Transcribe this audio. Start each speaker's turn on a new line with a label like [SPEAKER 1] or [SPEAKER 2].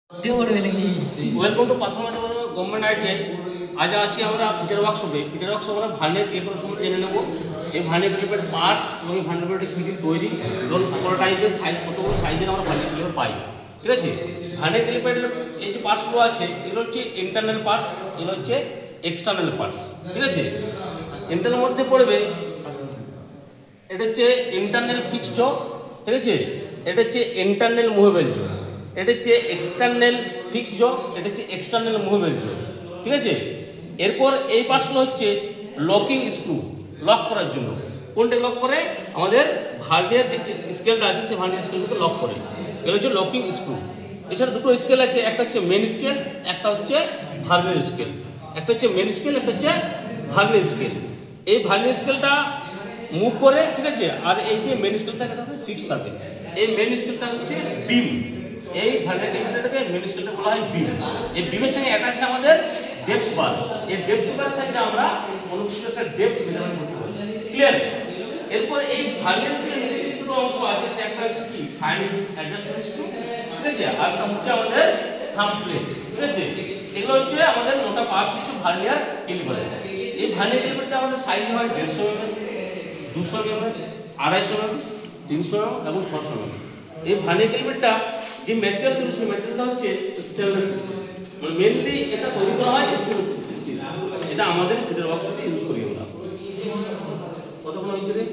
[SPEAKER 1] Welcome to Patharghata government ITI. আজ আছি আমরা পিটার ওয়ার্কশপে। পিটার ওয়ার্কশপ আমরা ভার্নিয়ার ক্লিপার সম্বন্ধে জেনে নেব। এই ভার্নিয়ার ক্লিপার পার্টস এবং এই ভার্নিয়ার ক্লিপারটি কী তৈরি এবং কত টাইপের সাইজ, কতগুলো সাইজের আমরা ভার্নিয়ার ক্লিপার পাই। ঠিক আছে, ভার্নিয়ার ক্লিপারের এই যে পার্টসগুলো আছে এগুলো হচ্ছে ইন্টারনাল পার্টস, এগুলো হচ্ছে এক্সটার্নাল পার্টস। ঠিক আছে, ইন্টারনাল মধ্যে পড়বে এটা হচ্ছে ইন্টারনাল ফিক্সড জ, ঠিক আছে, এটা হচ্ছে ইন্টারনাল মুভেবল জ, এটা হচ্ছে এক্সটার্নাল ফিক্সড জ, এটা হচ্ছে এক্সটার্নাল মুভেবল জ। ঠিক আছে, এরপর এই পার্টসগুলো হচ্ছে লকিং স্ক্রু, লক করার জন্য। কোনটা লক করে? আমাদের ভার্নিয়ার যে স্কেলটা আছে সেই ভার্নিয়ার স্কেলটাকে লক করে, এগুলো হচ্ছে লকিং স্ক্রু। এছাড়া দুটো স্কেল আছে, একটা হচ্ছে মেন স্কেল, একটা হচ্ছে ভার্নিয়ার স্কেল। একটা হচ্ছে মেন স্কেল, একটা হচ্ছে ভার্নিয়ার স্কেল। এই ভার্নিয়ার স্কেলটা মুভ করে, ঠিক আছে, আর এই যে মেন স্কেলটা এটা ফিক্স থাকে। এই মেন স্কেলটা হচ্ছে বিম, এই ভার্নিয়ার ক্যালিপারটাকে মেন স্কেলটা বলা হয় বিম। এই বিমের সঙ্গে অ্যাটাচ আছে আমাদের ডেপথ বার। এই ডেপথ বারের সাহায্যে আমরা কোনো কিছু একটা ডেপথ মেজারমেন্ট করতে পারি। ক্লিয়ার? এরপর এই ভার্নিয়ার স্কেলের নিচে যে দুটো অংশ আছে সে একটা হচ্ছে কি ফাইন অ্যাডজাস্টমেন্ট স্ক্রু, ঠিক আছে, আর একটা হচ্ছে আমাদের থাম্ব প্লেট। ঠিক আছে, এগুলো হচ্ছে আমাদের মোটা পার্টস হচ্ছে ভার্নিয়ার ক্যালিপারের। এই ভার্নিয়ার ক্যালিপারটা আমাদের সাইজ হয় 150 mm, 200 mm, 250 mm, 300 mm এবং 600 mm। এই ভার্নিয়ার ক্যালিপারটা যে ম্যাটেরিয়াল দিল সেই ম্যাটেরিয়ালটা হচ্ছে স্টেনলেস স্টিল। মানে মেনলি এটা তৈরি করা হয় স্টেনলেস স্টিল। এটা আমাদের পিটার ওয়ার্কশপে ইউজ করি আমরা। কতক্ষণ হয়েছে রে?